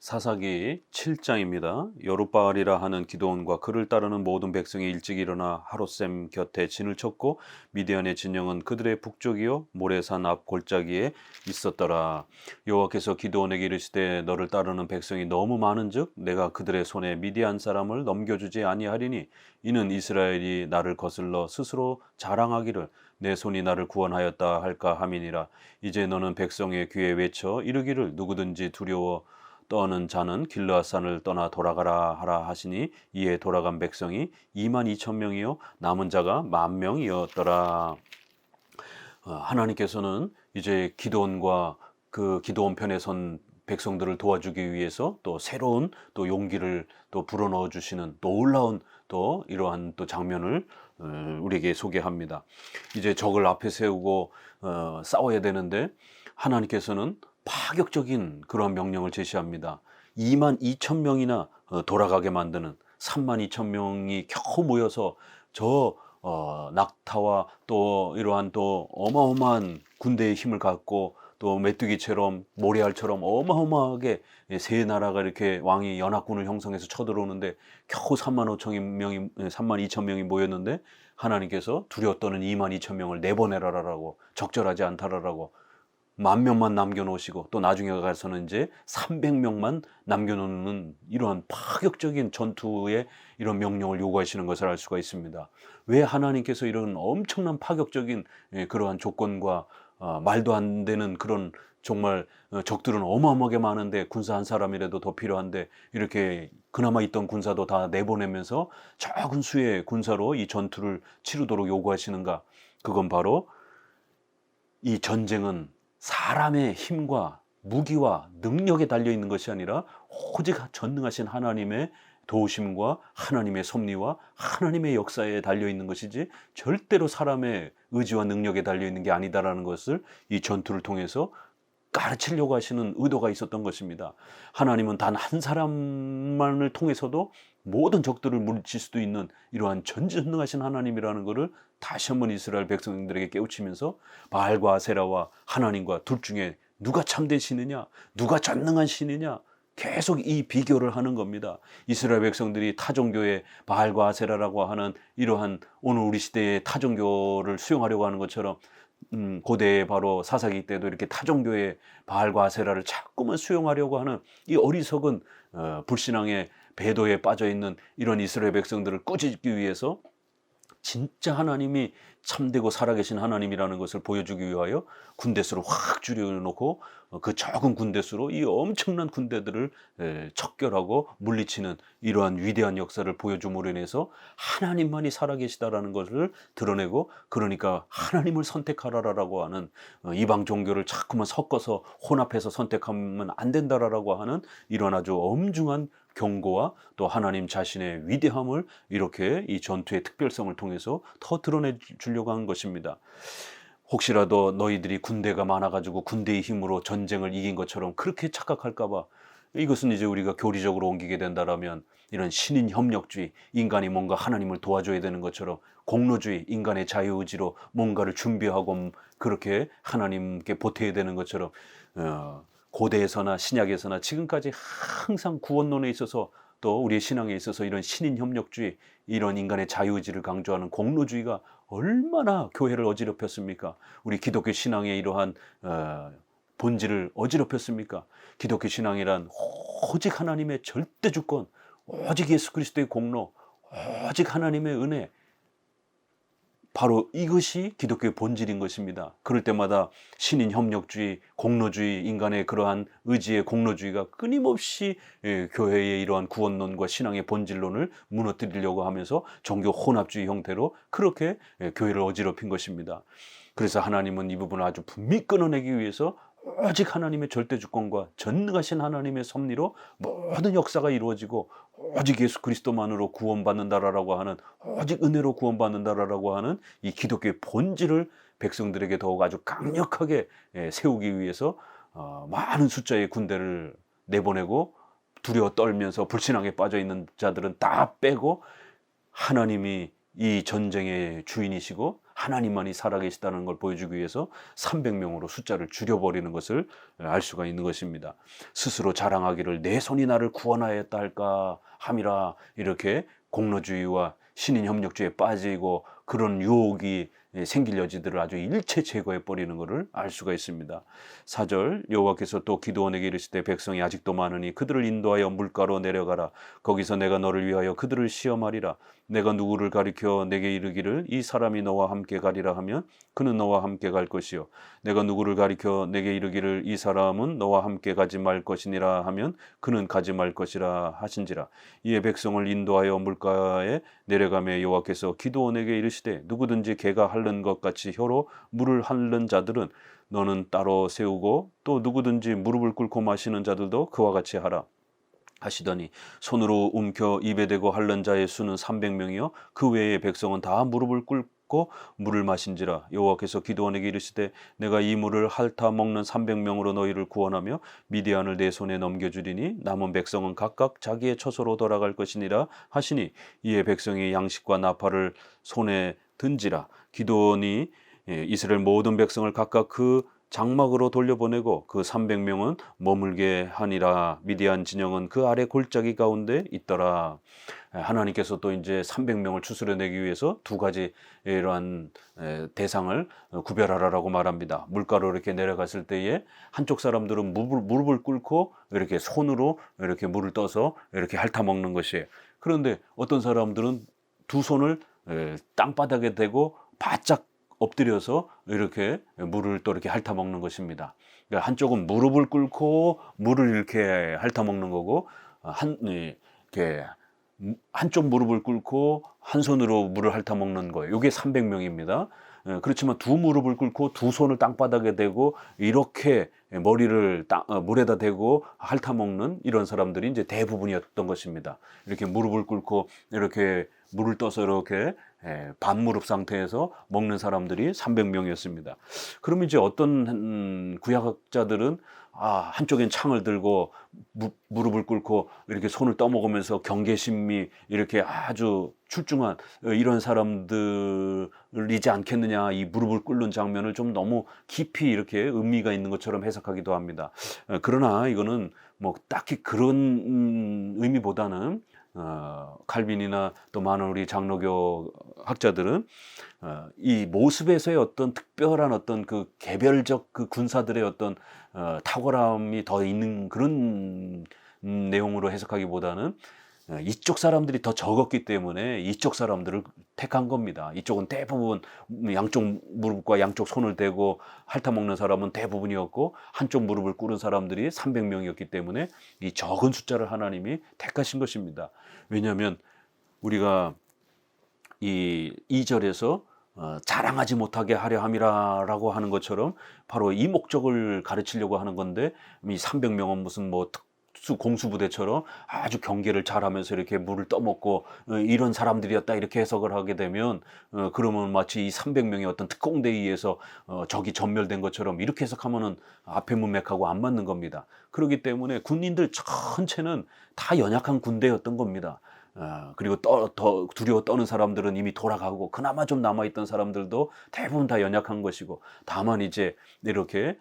사사기 7장입니다. 여룻바알이라 하는 기드온과 그를 따르는 모든 백성이 일찍 일어나 하롯셈 곁에 진을 쳤고 미디안의 진영은 그들의 북쪽이요 모레산 앞 골짜기에 있었더라. 여호와께서 기드온에게 이르시되 너를 따르는 백성이 너무 많은즉 내가 그들의 손에 미디안 사람을 넘겨주지 아니하리니 이는 이스라엘이 나를 거슬러 스스로 자랑하기를 내 손이 나를 구원하였다 할까 함이니라. 이제 너는 백성의 귀에 외쳐 이르기를 누구든지 두려워 떠는 자는 길르앗산을 떠나 돌아가라 하라 하시니 이에 돌아간 백성이 2만 2천 명이요 남은 자가 1만 명이었더라. 하나님께서는 이제 기드온과 그 기드온 편에 선 백성들을 도와주기 위해서 또 새로운 또 용기를 또 불어넣어 주시는 또 놀라운 또 이러한 또 장면을 우리에게 소개합니다. 이제 적을 앞에 세우고 싸워야 되는데 하나님께서는 파격적인 그런 명령을 제시합니다. 2만 2천 명이나 돌아가게 만드는 3만 2천 명이 겨우 모여서 저 낙타와 또 이러한 또 어마어마한 군대의 힘을 갖고 또 메뚜기처럼 모래알처럼 어마어마하게 세 나라가 이렇게 왕이 연합군을 형성해서 쳐들어오는데 겨우 3만 5천 명이 3만 2천 명이 모였는데 하나님께서 두려워 떠는 2만 2천 명을 내보내라라고 적절하지 않다라고 10,000명만 남겨놓으시고 또 나중에 가서는 이제 300명만 남겨놓는 이러한 파격적인 전투의 이런 명령을 요구하시는 것을 알 수가 있습니다. 왜 하나님께서 이런 엄청난 파격적인 그러한 조건과 말도 안 되는 그런 정말 적들은 어마어마하게 많은데 군사 한 사람이라도 더 필요한데 이렇게 그나마 있던 군사도 다 내보내면서 적은 수의 군사로 이 전투를 치르도록 요구하시는가? 그건 바로 이 전쟁은 사람의 힘과 무기와 능력에 달려있는 것이 아니라 오직 전능하신 하나님의 도우심과 하나님의 섭리와 하나님의 역사에 달려있는 것이지 절대로 사람의 의지와 능력에 달려있는 게 아니다라는 것을 이 전투를 통해서 가르치려고 하시는 의도가 있었던 것입니다. 하나님은 단 한 사람만을 통해서도 모든 적들을 물리칠 수도 있는 이러한 전지전능하신 하나님이라는 것을 다시 한번 이스라엘 백성들에게 깨우치면서 바알과 아세라와 하나님과 둘 중에 누가 참된 신이냐, 누가 전능한 신이냐 계속 이 비교를 하는 겁니다. 이스라엘 백성들이 타종교의 바알과 아세라라고 하는 이러한 오늘 우리 시대의 타종교를 수용하려고 하는 것처럼 고대에 바로 사사기 때도 이렇게 타종교의 바알과 아세라를 자꾸만 수용하려고 하는 이 어리석은 불신앙의 배도에 빠져 있는 이런 이스라엘 백성들을 꾸짖기 위해서 진짜 하나님이 참되고 살아계신 하나님이라는 것을 보여주기 위하여 군대수를 확 줄여놓고 그 적은 군대수로 이 엄청난 군대들을 척결하고 물리치는 이러한 위대한 역사를 보여줌으로 인해서 하나님만이 살아계시다라는 것을 드러내고 그러니까 하나님을 선택하라라고 하는 이방 종교를 자꾸만 섞어서 혼합해서 선택하면 안 된다라고 하는 이런 아주 엄중한 경고와 또 하나님 자신의 위대함을 이렇게 이 전투의 특별성을 통해서 더 드러내 주려고 한 것입니다. 혹시라도 너희들이 군대가 많아가지고 군대의 힘으로 전쟁을 이긴 것처럼 그렇게 착각할까 봐 이것은 이제 우리가 교리적으로 옮기게 된다라면 이런 신인 협력주의, 인간이 뭔가 하나님을 도와줘야 되는 것처럼 공로주의, 인간의 자유의지로 뭔가를 준비하고 그렇게 하나님께 보태야 되는 것처럼 고대에서나 신약에서나 지금까지 항상 구원론에 있어서 또 우리의 신앙에 있어서 이런 신인 협력주의, 이런 인간의 자유의지를 강조하는 공로주의가 얼마나 교회를 어지럽혔습니까? 우리 기독교 신앙의 이러한 본질을 어지럽혔습니까? 기독교 신앙이란 오직 하나님의 절대 주권, 오직 예수 그리스도의 공로, 오직 하나님의 은혜, 바로 이것이 기독교의 본질인 것입니다. 그럴 때마다 신인 협력주의, 공로주의, 인간의 그러한 의지의 공로주의가 끊임없이 교회의 이러한 구원론과 신앙의 본질론을 무너뜨리려고 하면서 종교 혼합주의 형태로 그렇게 교회를 어지럽힌 것입니다. 그래서 하나님은 이 부분을 아주 분명히 끊어내기 위해서 오직 하나님의 절대 주권과 전능하신 하나님의 섭리로 모든 역사가 이루어지고 오직 예수 그리스도만으로 구원받는다라고 하는 오직 은혜로 구원받는다라고 하는 이 기독교의 본질을 백성들에게 더욱 아주 강력하게 세우기 위해서 많은 숫자의 군대를 내보내고 두려워 떨면서 불신앙에 빠져 있는 자들은 다 빼고 하나님이 이 전쟁의 주인이시고 하나님만이 살아계시다는 걸 보여주기 위해서 300명으로 숫자를 줄여버리는 것을 알 수가 있는 것입니다. 스스로 자랑하기를 내 손이 나를 구원하였다 할까 함이라, 이렇게 공로주의와 신인협력주의에 빠지고 그런 유혹이 생길 여지들을 아주 일체 제거해 버리는 것을 알 수가 있습니다. 4절, 여호와께서 또 기드온에게 이르시되 백성이 아직도 많으니 그들을 인도하여 물가로 내려가라. 거기서 내가 너를 위하여 그들을 시험하리라. 내가 누구를 가리켜 내게 이르기를 이 사람이 너와 함께 가리라 하면 그는 너와 함께 갈 것이요, 내가 누구를 가리켜 내게 이르기를 이 사람은 너와 함께 가지 말 것이니라 하면 그는 가지 말 것이라 하신지라. 이에 백성을 인도하여 물가에 내려가며 여호와께서 기드온에게 이르시되 누구든지 개가 핥는 것 같이 혀로 물을 핥는 자들은 너는 따로 세우고 또 누구든지 무릎을 꿇고 마시는 자들도 그와 같이 하라 하시더니, 손으로 움켜 입에 대고 핥는 자의 수는 300명이요 그 외의 백성은 다 무릎을 꿇고 물을 마신지라. 여호와께서 기드온에게 이르시되 내가 이 물을 핥아 먹는 300명으로 너희를 구원하며 미디안을 내 손에 넘겨주리니 남은 백성은 각각 자기의 처소로 돌아갈 것이니라 하시니, 이에 백성이 양식과 나팔을 손에 든지라. 기드온이 이스라엘 모든 백성을 각각 그 장막으로 돌려보내고 그 300명은 머물게 하니라. 미디안 진영은 그 아래 골짜기 가운데 있더라. 하나님께서 또 이제 300명을 추스려내기 위해서 두 가지 이러한 대상을 구별하라라고 말합니다. 물가로 이렇게 내려갔을 때에 한쪽 사람들은 무릎을 꿇고 이렇게 손으로 이렇게 물을 떠서 이렇게 핥아먹는 것이에요. 그런데 어떤 사람들은 두 손을 땅바닥에 대고 바짝 엎드려서 이렇게 물을 또 이렇게 핥아먹는 것입니다. 그러니까 한쪽은 무릎을 꿇고 물을 이렇게 핥아먹는 거고, 이렇게 한쪽 무릎을 꿇고 한 손으로 물을 핥아먹는 거예요. 이게 300명입니다. 그렇지만 두 무릎을 꿇고 두 손을 땅바닥에 대고 이렇게 머리를 물에다 대고 핥아먹는 이런 사람들이 이제 대부분이었던 것입니다. 이렇게 무릎을 꿇고 이렇게 물을 떠서 이렇게 반무릎 상태에서 먹는 사람들이 300명이었습니다. 그러면 이제 어떤 구약학자들은 한쪽엔 창을 들고 무릎을 꿇고 이렇게 손을 떠먹으면서 경계심이 이렇게 아주 출중한 이런 사람들이지 않겠느냐, 이 무릎을 꿇는 장면을 좀 너무 깊이 이렇게 의미가 있는 것처럼 해석하기도 합니다. 그러나 이거는 뭐 딱히 그런 의미보다는 칼빈이나 또 많은 우리 장로교 학자들은 이 모습에서의 어떤 특별한 어떤 그 개별적 그 군사들의 어떤 탁월함이 더 있는 그런 내용으로 해석하기보다는 이쪽 사람들이 더 적었기 때문에 이쪽 사람들을 택한 겁니다. 이쪽은 대부분 양쪽 무릎과 양쪽 손을 대고 핥아먹는 사람은 대부분이었고, 한쪽 무릎을 꿇은 사람들이 300명이었기 때문에 이 적은 숫자를 하나님이 택하신 것입니다. 왜냐하면 우리가 이 2절에서 자랑하지 못하게 하려 함이라고 하는 것처럼 바로 이 목적을 가르치려고 하는 건데, 이 300명은 무슨 뭐 공수부대처럼 아주 경계를 잘하면서 이렇게 물을 떠먹고 이런 사람들이었다 이렇게 해석을 하게 되면 그러면 마치 이 300명의 어떤 특공대에 의해서 적이 전멸된 것처럼 이렇게 해석하면은 앞에 문맥하고 안 맞는 겁니다. 그렇기 때문에 군인들 전체는 다 연약한 군대였던 겁니다. 그리고 더 두려워 떠는 사람들은 이미 돌아가고 그나마 좀 남아있던 사람들도 대부분 다 연약한 것이고, 다만 이제 이렇게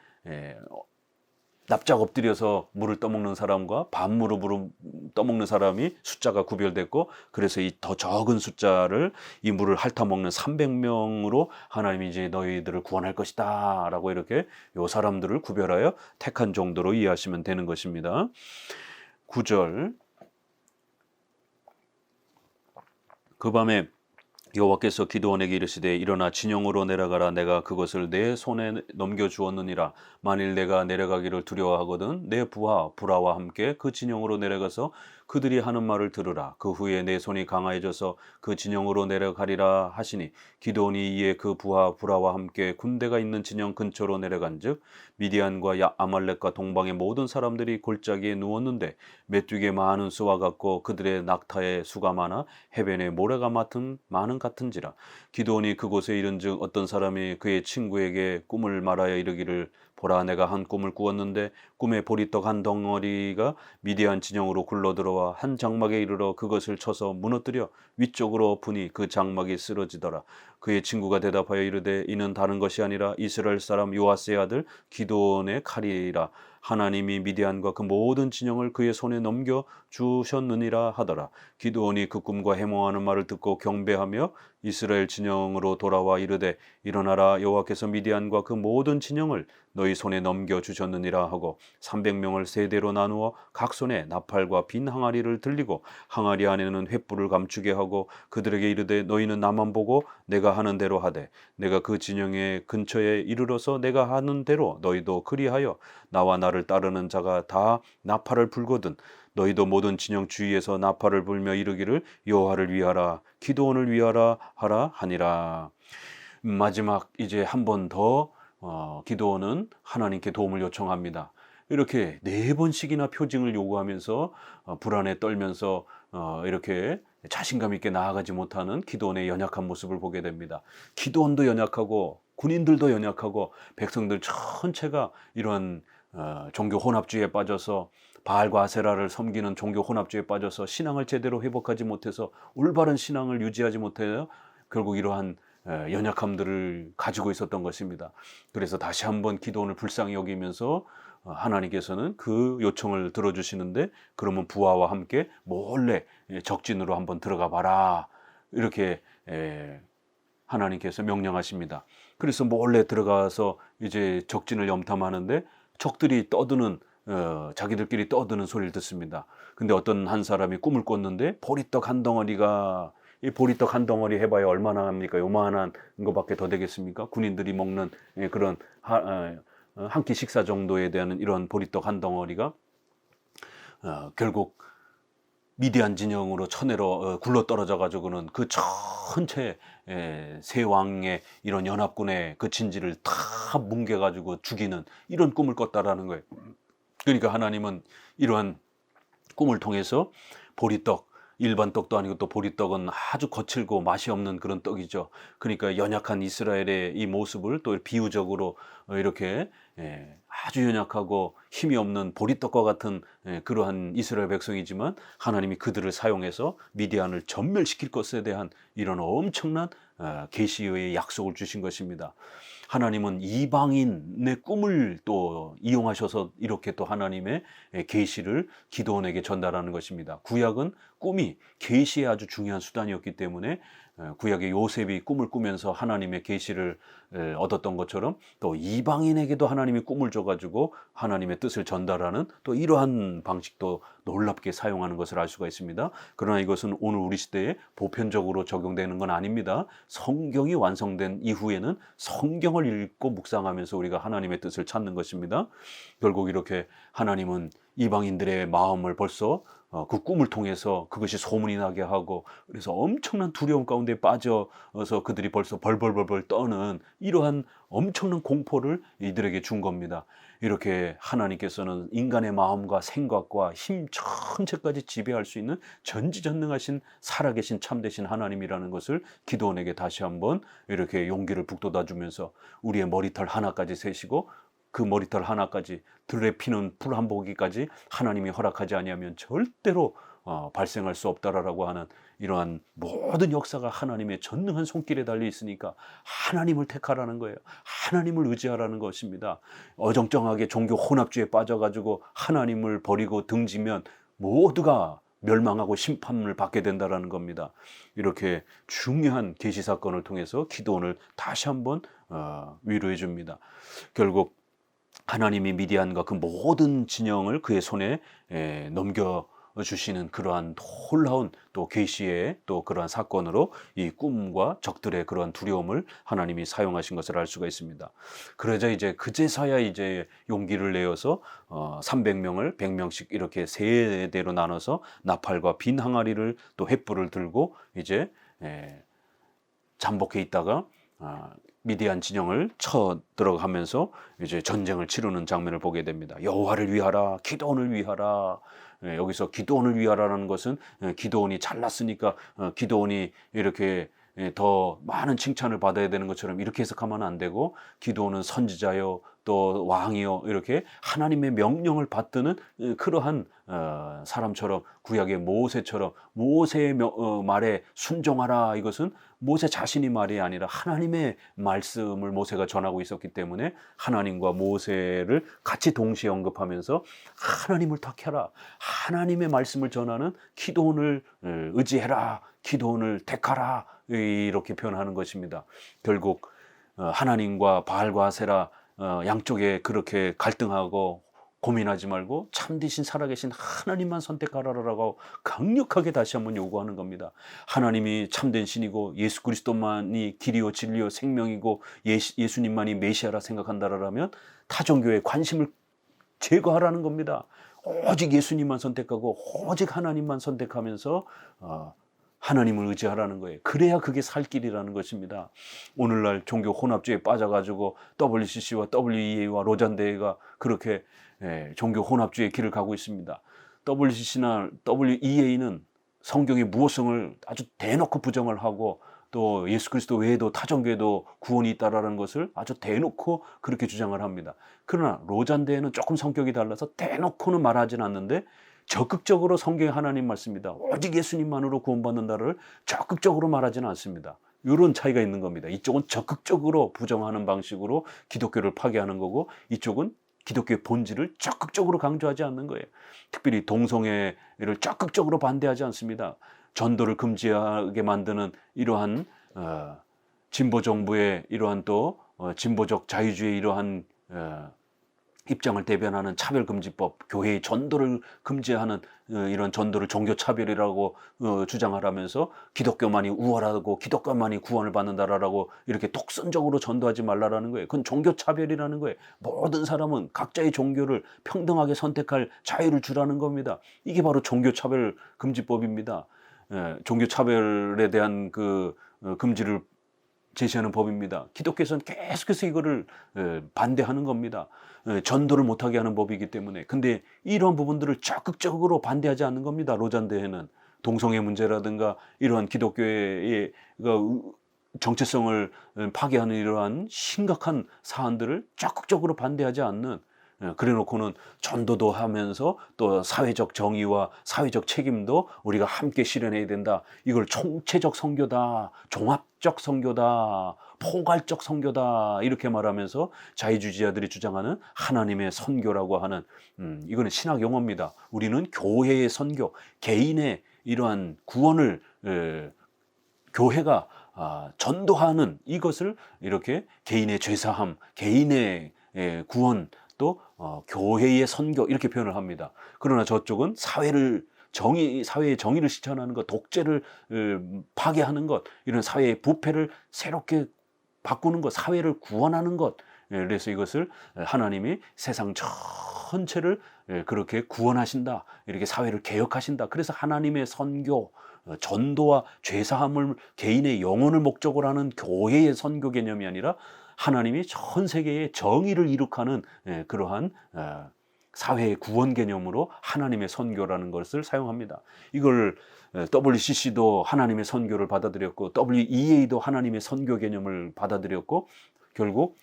납작 엎드려서 물을 떠먹는 사람과 반무릎으로 떠먹는 사람이 숫자가 구별됐고, 그래서 이 더 적은 숫자를 이 물을 핥아먹는 300명으로 하나님이 이제 너희들을 구원할 것이다 라고 이렇게 요 사람들을 구별하여 택한 정도로 이해하시면 되는 것입니다. 9절, 그 밤에 여호와께서 기드온에게 이르시되 일어나 진영으로 내려가라. 내가 그것을 내 손에 넘겨주었느니라. 만일 내가 내려가기를 두려워하거든 내 부하 브라와 함께 그 진영으로 내려가서 그들이 하는 말을 들으라. 그 후에 내 손이 강하여져서 그 진영으로 내려가리라 하시니, 기드온이 이에 그 부하 브라와 함께 군대가 있는 진영 근처로 내려간즉 미디안과 아말렉과 동방의 모든 사람들이 골짜기에 누웠는데 메뚜기의 많은 수와 같고 그들의 낙타의 수가 많아 해변에 모래가 많은 같은지라. 기드온이 그곳에 이른즉 어떤 사람이 그의 친구에게 꿈을 말하여 이르기를, 보라, 내가 한 꿈을 꾸었는데 꿈에 보리떡 한 덩어리가 미디안 진영으로 굴러들어와 한 장막에 이르러 그것을 쳐서 무너뜨려 위쪽으로 엎으니 그 장막이 쓰러지더라. 그의 친구가 대답하여 이르되 이는 다른 것이 아니라 이스라엘 사람 요아스의 아들 기드온의 칼이라. 하나님이 미디안과 그 모든 진영을 그의 손에 넘겨 주셨느니라 하더라. 기드온이 그 꿈과 해몽하는 말을 듣고 경배하며 이스라엘 진영으로 돌아와 이르되 일어나라, 여호와께서 미디안과 그 모든 진영을 너희 손에 넘겨 주셨느니라 하고 300명을 세 대로 나누어 각 손에 나팔과 빈 항아리를 들리고 항아리 안에는 횃불을 감추게 하고 그들에게 이르되 너희는 나만 보고 내가 하는 대로 하되 내가 그 진영의 근처에 이르러서 내가 하는 대로 너희도 그리하여 나와 나를 따르는 자가 다 나팔을 불거든 너희도 모든 진영 주위에서 나팔을 불며 이르기를 여호와를 위하라 기드온을 위하라 하라 하니라. 마지막 이제 한 번 더 기드온은 하나님께 도움을 요청합니다. 이렇게 4번씩이나 표징을 요구하면서 불안에 떨면서 이렇게 자신감 있게 나아가지 못하는 기드온의 연약한 모습을 보게 됩니다. 기드온도 연약하고 군인들도 연약하고 백성들 전체가 이런 종교 혼합주의에 빠져서 바알과 아세라를 섬기는 종교 혼합주의에 빠져서 신앙을 제대로 회복하지 못해서 올바른 신앙을 유지하지 못해서 결국 이러한 연약함들을 가지고 있었던 것입니다. 그래서 다시 한번 기도원을 불쌍히 여기면서 하나님께서는 그 요청을 들어주시는데 그러면 부하와 함께 몰래 적진으로 한번 들어가 봐라 이렇게 하나님께서 명령하십니다. 그래서 몰래 들어가서 이제 적진을 염탐하는데 적들이 떠드는 자기들끼리 떠드는 소리를 듣습니다. 근데 어떤 한 사람이 꿈을 꿨는데 보리떡 한 덩어리가 이 보리떡 한 덩어리 해봐야 얼마나 합니까? 요만한 거밖에 더 되겠습니까? 군인들이 먹는 그런 한 끼 식사 정도에 대한 이런 보리떡 한 덩어리가 결국 미디안 진영으로 천내로 굴러 떨어져 가지고는 그 전체 세 왕의 이런 연합군의 그 진지를 다 뭉개 가지고 죽이는 이런 꿈을 꿨다라는 거예요. 그러니까 하나님은 이러한 꿈을 통해서 보리떡, 일반 떡도 아니고 또 보리떡은 아주 거칠고 맛이 없는 그런 떡이죠. 그러니까 연약한 이스라엘의 이 모습을 또 비유적으로 이렇게 아주 연약하고 힘이 없는 보리떡과 같은 그러한 이스라엘 백성이지만 하나님이 그들을 사용해서 미디안을 전멸시킬 것에 대한 이런 엄청난 계시의 약속을 주신 것입니다. 하나님은 이방인의 꿈을 또 이용하셔서 이렇게 또 하나님의 계시를 기드온에게 전달하는 것입니다. 구약은 꿈이 계시의 아주 중요한 수단이었기 때문에 구약의 요셉이 꿈을 꾸면서 하나님의 계시를 얻었던 것처럼 또 이방인에게도 하나님이 꿈을 줘가지고 하나님의 뜻을 전달하는 또 이러한 방식도 놀랍게 사용하는 것을 알 수가 있습니다. 그러나 이것은 오늘 우리 시대에 보편적으로 적용되는 건 아닙니다. 성경이 완성된 이후에는 성경을 읽고 묵상하면서 우리가 하나님의 뜻을 찾는 것입니다. 결국 이렇게 하나님은 이방인들의 마음을 벌써 그 꿈을 통해서 그것이 소문이 나게 하고 그래서 엄청난 두려움 가운데 빠져서 그들이 벌써 벌벌벌벌 떠는 이러한 엄청난 공포를 이들에게 준 겁니다. 이렇게 하나님께서는 인간의 마음과 생각과 힘 전체까지 지배할 수 있는 전지전능하신 살아계신 참되신 하나님이라는 것을 기드온에게 다시 한번 이렇게 용기를 북돋아 주면서 우리의 머리털 하나까지 세시고 그 머리털 하나까지 들에 피는 풀 한 포기까지 하나님이 허락하지 아니하면 절대로 발생할 수 없다라고 하는 이러한 모든 역사가 하나님의 전능한 손길에 달려 있으니까 하나님을 택하라는 거예요. 하나님을 의지하라는 것입니다. 어정쩡하게 종교 혼합주의에 빠져가지고 하나님을 버리고 등지면 모두가 멸망하고 심판을 받게 된다라는 겁니다. 이렇게 중요한 계시 사건을 통해서 기드온을 다시 한번 위로해 줍니다. 결국 하나님이 미디안과 그 모든 진영을 그의 손에 넘겨주시는 그러한 놀라운 또 계시의 또 그러한 사건으로 이 꿈과 적들의 그러한 두려움을 하나님이 사용하신 것을 알 수가 있습니다. 그러자 이제 그제서야 이제 용기를 내어서 300명을 100명씩 이렇게 세 대로 나눠서 나팔과 빈 항아리를 또 횃불을 들고 이제 잠복해 있다가 미디안 진영을 쳐 들어가면서 이제 전쟁을 치르는 장면을 보게 됩니다. 여호와를 위하라, 기드온을 위하라. 여기서 기드온을 위하라는 것은 기드온이 잘났으니까 기드온이 이렇게 더 많은 칭찬을 받아야 되는 것처럼 이렇게 해석하면 안 되고, 기도는 선지자요 또 왕이요 이렇게 하나님의 명령을 받드는 그러한 사람처럼, 구약의 모세처럼 모세의 말에 순종하라, 이것은 모세 자신이 말이 아니라 하나님의 말씀을 모세가 전하고 있었기 때문에 하나님과 모세를 같이 동시에 언급하면서 하나님을 택해라, 하나님의 말씀을 전하는 기도원을 의지해라, 기도원을 택하라, 이렇게 표현하는 것입니다. 결국 하나님과 바알과 아세라 양쪽에 그렇게 갈등하고 고민하지 말고 참되신 살아계신 하나님만 선택하라라고 강력하게 다시 한번 요구하는 겁니다. 하나님이 참된 신이고 예수 그리스도만이 길이요 진리요 생명이고 예수님만이 메시아라 생각한다라면 타종교에 관심을 제거하라는 겁니다. 오직 예수님만 선택하고 오직 하나님만 선택하면서 하나님을 의지하라는 거예요. 그래야 그게 살 길이라는 것입니다. 오늘날 종교 혼합주의에 빠져가지고 WCC와 WEA와 로잔대회가 그렇게 종교 혼합주의의 길을 가고 있습니다. WCC나 WEA는 성경의 무호성을 아주 대놓고 부정을 하고, 또 예수 그리스도 외에도 타종교에도 구원이 있다라는 것을 아주 대놓고 그렇게 주장을 합니다. 그러나 로잔대회는 조금 성격이 달라서 대놓고는 말하진 않는데 적극적으로 성경의 하나님 말씀이다, 오직 예수님만으로 구원받는다를 적극적으로 말하지는 않습니다. 이런 차이가 있는 겁니다. 이쪽은 적극적으로 부정하는 방식으로 기독교를 파괴하는 거고, 이쪽은 기독교의 본질을 적극적으로 강조하지 않는 거예요. 특별히 동성애를 적극적으로 반대하지 않습니다. 전도를 금지하게 만드는 이러한 진보 정부의 이러한 또 진보적 자유주의의 이러한 입장을 대변하는 차별금지법, 교회의 전도를 금지하는 이런 전도를 종교차별이라고 주장하라면서 기독교만이 우월하고 기독교만이 구원을 받는다라고 이렇게 독선적으로 전도하지 말라라는 거예요. 그건 종교차별이라는 거예요. 모든 사람은 각자의 종교를 평등하게 선택할 자유를 주라는 겁니다. 이게 바로 종교차별금지법입니다. 종교차별에 대한 그 금지를 제시하는 법입니다. 기독교에서는 계속해서 이거를 반대하는 겁니다. 전도를 못하게 하는 법이기 때문에. 근데 이런 부분들을 적극적으로 반대하지 않는 겁니다. 로잔대회는 동성애 문제라든가 이러한 기독교의 정체성을 파괴하는 이러한 심각한 사안들을 적극적으로 반대하지 않는, 그래놓고는 전도도 하면서 또 사회적 정의와 사회적 책임도 우리가 함께 실현해야 된다. 이걸 총체적 선교다, 종합적 선교다, 포괄적 선교다, 이렇게 말하면서 자유주의자들이 주장하는 하나님의 선교라고 하는, 이거는 신학 용어입니다. 우리는 교회의 선교, 개인의 이러한 구원을 교회가 전도하는 이것을 이렇게 개인의 죄사함, 개인의 구원, 또 교회의 선교, 이렇게 표현을 합니다. 그러나 저쪽은 사회의 정의를 실천하는 것, 독재를 파괴하는 것, 이런 사회의 부패를 새롭게 바꾸는 것, 사회를 구원하는 것. 그래서 이것을 하나님이 세상 전체를 그렇게 구원하신다, 이렇게 사회를 개혁하신다. 그래서 하나님의 선교, 전도와 죄사함을, 개인의 영혼을 목적으로 하는 교회의 선교 개념이 아니라 하나님이 전 세계의 정의를 이룩하는 그러한 사회의 구원 개념으로 하나님의 선교라는 것을 사용합니다. 이걸 WCC도 하나님의 선교를 받아들였고, WEA도 하나님의 선교 개념을 받아들였고, 결국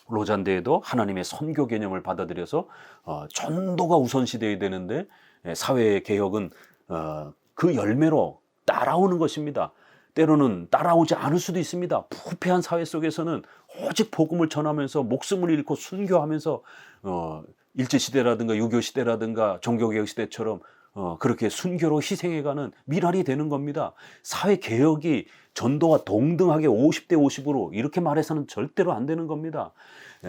로잔대에도 하나님의 선교 개념을 받아들여서 전도가 우선시되어야 되는데, 사회의 개혁은 그 열매로 따라오는 것입니다. 때로는 따라오지 않을 수도 있습니다. 부패한 사회 속에서는 오직 복음을 전하면서 목숨을 잃고 순교하면서 일제시대라든가 유교시대라든가 종교개혁 시대처럼 그렇게 순교로 희생해가는 미랄이 되는 겁니다. 사회개혁이 전도와 동등하게 50대 50으로 이렇게 말해서는 절대로 안 되는 겁니다.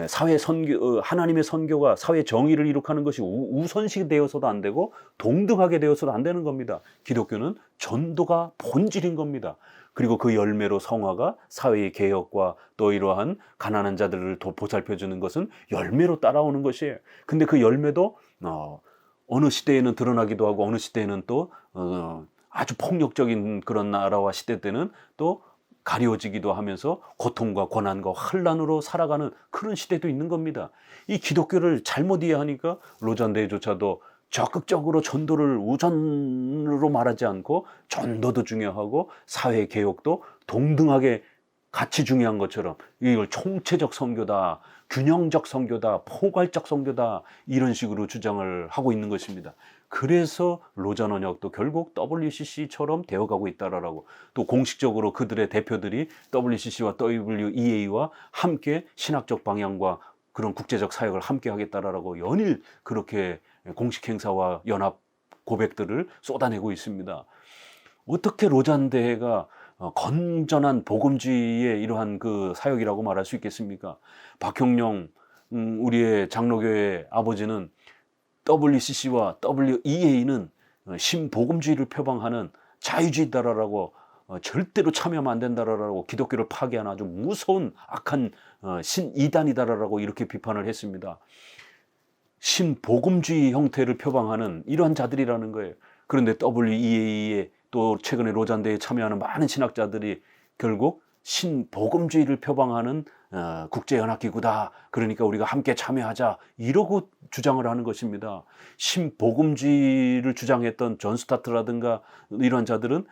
사회 선교, 하나님의 선교가 사회 정의를 이룩하는 것이 우선시 되어서도 안 되고 동등하게 되어서도 안 되는 겁니다. 기독교는 전도가 본질인 겁니다. 그리고 그 열매로 성화가 사회의 개혁과 또 이러한 가난한 자들을 보살펴주는 것은 열매로 따라오는 것이에요. 근데 그 열매도 어느 시대에는 드러나기도 하고, 어느 시대에는 또 아주 폭력적인 그런 나라와 시대 때는 또 가려지기도 하면서 고통과 고난과 환난으로 살아가는 그런 시대도 있는 겁니다. 이 기독교를 잘못 이해하니까 로잔대회조차도 적극적으로 전도를 우선으로 말하지 않고 전도도 중요하고 사회 개혁도 동등하게 같이 중요한 것처럼 이걸 총체적 선교다, 균형적 선교다, 포괄적 선교다 이런 식으로 주장을 하고 있는 것입니다. 그래서 로잔 언약도 결국 WCC처럼 되어가고 있다라고, 또 공식적으로 그들의 대표들이 WCC와 WEA와 함께 신학적 방향과 그런 국제적 사역을 함께 하겠다라고 연일 그렇게 공식 행사와 연합 고백들을 쏟아내고 있습니다. 어떻게 로잔 대회가 건전한 복음주의의 이러한 그 사역이라고 말할 수 있겠습니까? 박형룡 우리의 장로교회 아버지는 WCC와 WEA는 신복음주의를 표방하는 자유주의다라고, 절대로 참여하면 안 된다라고, 기독교를 파괴하는 아주 무서운 악한 신이단이다라고 이렇게 비판을 했습니다. 신복음주의 형태를 표방하는 이러한 자들이라는 거예요. 그런데 WEA에 또 최근에 로잔대에 참여하는 많은 신학자들이 결국 신복음주의를 표방하는 국제연합기구다, 그러니까 우리가 함께 참여하자, 이러고 주장을 하는 것입니다. 신복음주의를 주장했던 존 스타트라든가 이런 자들은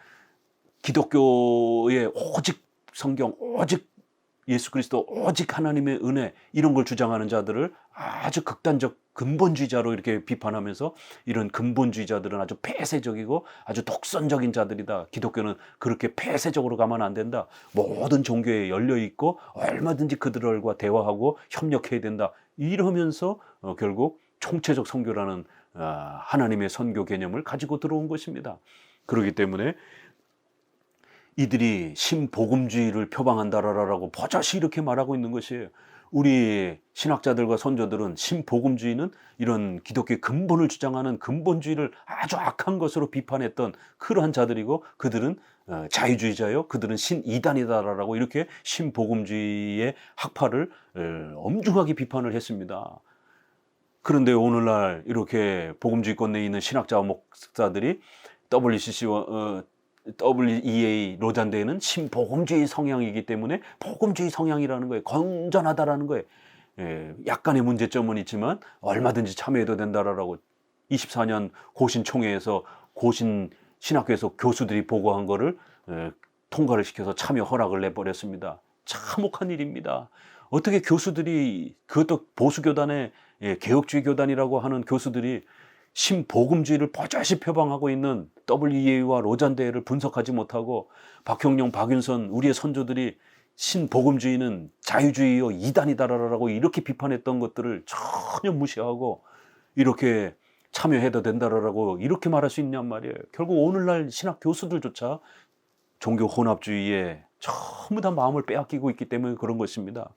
기독교의 오직 성경, 오직 예수 그리스도, 오직 하나님의 은혜, 이런 걸 주장하는 자들을 아주 극단적 근본주의자로 이렇게 비판하면서, 이런 근본주의자들은 아주 폐쇄적이고 아주 독선적인 자들이다, 기독교는 그렇게 폐쇄적으로 가면 안 된다, 모든 종교에 열려있고 얼마든지 그들과 대화하고 협력해야 된다, 이러면서 결국 총체적 선교라는 하나님의 선교 개념을 가지고 들어온 것입니다. 그렇기 때문에 이들이 신복음주의를 표방한다라고 버젓이 이렇게 말하고 있는 것이에요. 우리 신학자들과 선조들은 신복음주의는 이런 기독교의 근본을 주장하는 근본주의를 아주 악한 것으로 비판했던 그러한 자들이고, 그들은 자유주의자요, 그들은 신이단이다라고 이렇게 신복음주의의 학파를 엄중하게 비판을 했습니다. 그런데 오늘날 이렇게 복음주의권 내에 있는 신학자와 목사들이 WCC와 WEA 로잔대회는 신복음주의 성향이기 때문에 복음주의 성향이라는 거예요. 건전하다라는 거예요. 약간의 문제점은 있지만 얼마든지 참여해도 된다라고 24년 고신 총회에서 고신 신학교에서 교수들이 보고한 거를 통과를 시켜서 참여 허락을 내버렸습니다. 참혹한 일입니다. 어떻게 교수들이, 그것도 보수교단의 개혁주의 교단이라고 하는 교수들이 신복음주의를 버젓이 표방하고 있는 WEA와 로잔대회를 분석하지 못하고, 박형룡, 박윤선 우리의 선조들이 신복음주의는 자유주의요 이단이다라고 이렇게 비판했던 것들을 전혀 무시하고 이렇게 참여해도 된다라고 이렇게 말할 수 있냔 말이에요. 결국 오늘날 신학 교수들조차 종교 혼합주의에 전부 다 마음을 빼앗기고 있기 때문에 그런 것입니다.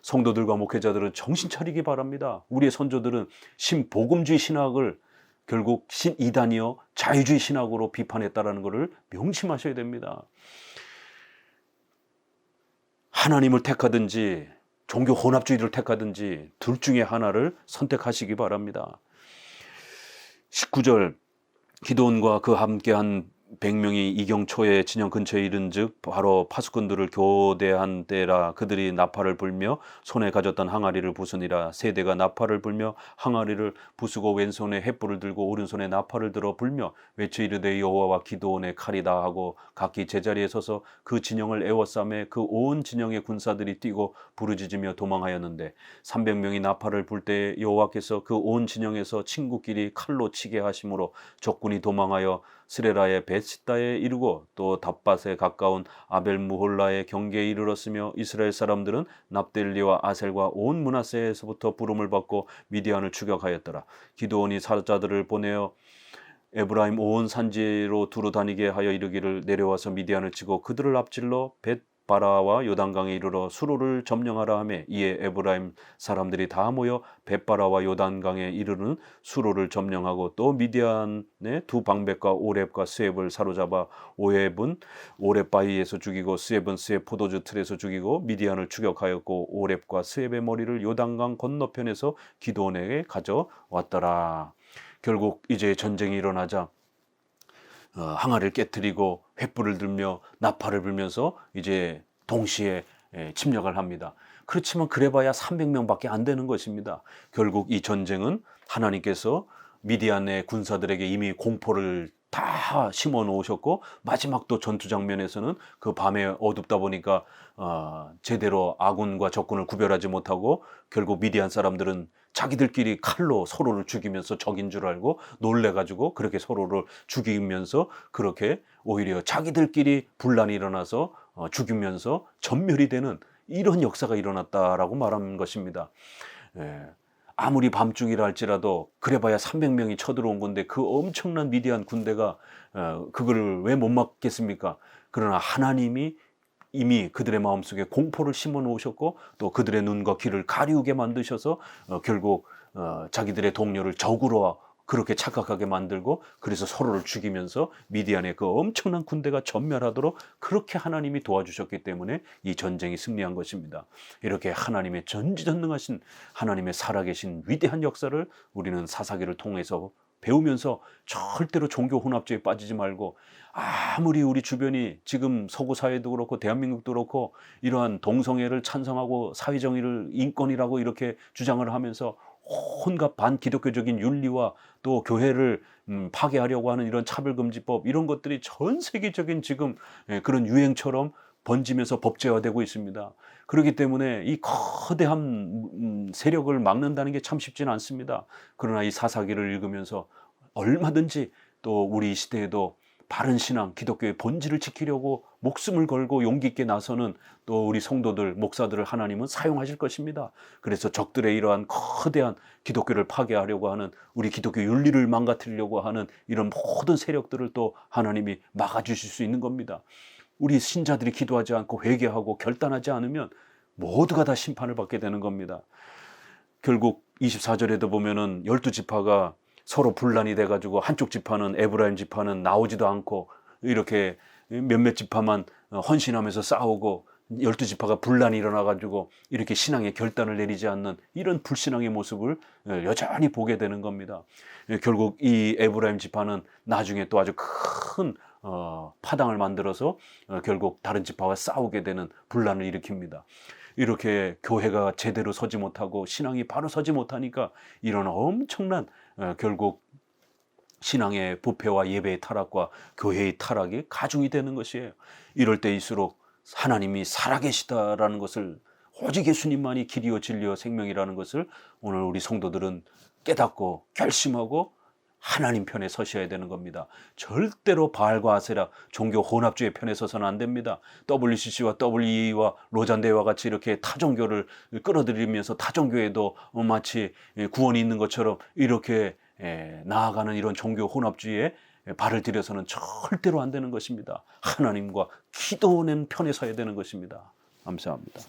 성도들과 목회자들은 정신 차리기 바랍니다. 우리의 선조들은 신복음주의 신학을 결국 신이단이요 자유주의 신학으로 비판했다라는 것을 명심하셔야 됩니다. 하나님을 택하든지 종교 혼합주의를 택하든지 둘 중에 하나를 선택하시기 바랍니다. 19절, 기드온과 그 함께한 100명이 이경초의 진영 근처에 이른즉 바로 파수꾼들을 교대한 때라. 그들이 나팔을 불며 손에 가졌던 항아리를 부수니라. 세대가 나팔을 불며 항아리를 부수고 왼손에 횃불을 들고 오른손에 나팔을 들어 불며 외쳐 이르되 여호와와 기드온의 칼이다 하고 각기 제자리에 서서 그 진영을 에워싸매 그 온 진영의 군사들이 뛰고 부르짖으며 도망하였는데 300명이 나팔을 불 때 여호와께서 그 온 진영에서 친구끼리 칼로 치게 하심으로 적군이 도망하여 스레라의 베시다에 이르고 또 답밭에 가까운 아벨무홀라의 경계에 이르렀으며 이스라엘 사람들은 납델리와 아셀과 온 므낫세에서부터 부름을 받고 미디안을 추격하였더라. 기드온이 사자들을 보내어 에브라임 온 산지로 두루 다니게 하여 이르기를 내려와서 미디안을 치고 그들을 앞질러 벳바라와 요단강에 이르러 수로를 점령하라 하며 이에 에브라임 사람들이 다 모여 벳바라와 요단강에 이르는 수로를 점령하고 또 미디안의 두 방백과 오렙과 스웹을 사로잡아 오렙은 오렙 바위에서 죽이고 스웹은 스웹 포도주 틀에서 죽이고 미디안을 추격하였고 오렙과 스웹의 머리를 요단강 건너편에서 기드온에게 가져왔더라. 결국 이제 전쟁이 일어나자 항아리를 깨뜨리고 횃불을 들며 나팔을 불면서 이제 동시에 침략을 합니다. 그렇지만 그래봐야 300명밖에 안 되는 것입니다. 결국 이 전쟁은 하나님께서 미디안의 군사들에게 이미 공포를 다 심어 놓으셨고, 마지막 또 전투 장면에서는 그 밤에 어둡다 보니까 제대로 아군과 적군을 구별하지 못하고 결국 미디안 사람들은 자기들끼리 칼로 서로를 죽이면서 적인 줄 알고 놀래가지고 그렇게 서로를 죽이면서 그렇게 오히려 자기들끼리 분란이 일어나서 죽이면서 전멸이 되는 이런 역사가 일어났다라고 말하는 것입니다. 예. 아무리 밤중이라 할지라도 그래봐야 300명이 쳐들어온 건데 그 엄청난 미디안 군대가 그걸 왜 못 막겠습니까? 그러나 하나님이 이미 그들의 마음속에 공포를 심어 놓으셨고 또 그들의 눈과 귀를 가리우게 만드셔서 결국 자기들의 동료를 적으로 그렇게 착각하게 만들고 그래서 서로를 죽이면서 미디안의 그 엄청난 군대가 전멸하도록 그렇게 하나님이 도와주셨기 때문에 이 전쟁이 승리한 것입니다. 이렇게 하나님의 전지전능하신 하나님의 살아계신 위대한 역사를 우리는 사사기를 통해서 배우면서 절대로 종교 혼합주의에 빠지지 말고, 아무리 우리 주변이 지금 서구 사회도 그렇고 대한민국도 그렇고 이러한 동성애를 찬성하고 사회정의를 인권이라고 이렇게 주장을 하면서 온갖 반기독교적인 윤리와 또 교회를 파괴하려고 하는 이런 차별금지법, 이런 것들이 전 세계적인 지금 그런 유행처럼 번지면서 법제화되고 있습니다. 그렇기 때문에 이 거대한 세력을 막는다는 게 참 쉽지는 않습니다. 그러나 이 사사기를 읽으면서 얼마든지 또 우리 시대에도 바른 신앙, 기독교의 본질을 지키려고 목숨을 걸고 용기 있게 나서는 또 우리 성도들, 목사들을 하나님은 사용하실 것입니다. 그래서 적들의 이러한 거대한 기독교를 파괴하려고 하는, 우리 기독교 윤리를 망가뜨리려고 하는 이런 모든 세력들을 또 하나님이 막아주실 수 있는 겁니다. 우리 신자들이 기도하지 않고 회개하고 결단하지 않으면 모두가 다 심판을 받게 되는 겁니다. 결국 24절에도 보면은 12지파가 서로 분란이 돼가지고 한쪽 지파는, 에브라임 지파는 나오지도 않고 이렇게 몇몇 지파만 헌신하면서 싸우고 12지파가 분란이 일어나가지고 이렇게 신앙의 결단을 내리지 않는 이런 불신앙의 모습을 여전히 보게 되는 겁니다. 결국 이 에브라임 지파는 나중에 또 아주 큰 파당을 만들어서 결국 다른 지파와 싸우게 되는 분란을 일으킵니다. 이렇게 교회가 제대로 서지 못하고 신앙이 바로 서지 못하니까 이런 엄청난 결국 신앙의 부패와 예배의 타락과 교회의 타락이 가중이 되는 것이에요. 이럴 때일수록 하나님이 살아계시다라는 것을, 오직 예수님만이 길이요 진리요 생명이라는 것을 오늘 우리 성도들은 깨닫고 결심하고 하나님 편에 서셔야 되는 겁니다. 절대로 바알과 아세라, 종교 혼합주의 편에 서서는 안 됩니다. WCC와 WE와 로잔대와 같이 이렇게 타종교를 끌어들이면서 타종교에도 마치 구원이 있는 것처럼 이렇게 나아가는 이런 종교 혼합주의에 발을 들여서는 절대로 안 되는 것입니다. 하나님과 기도하는 편에 서야 되는 것입니다. 감사합니다.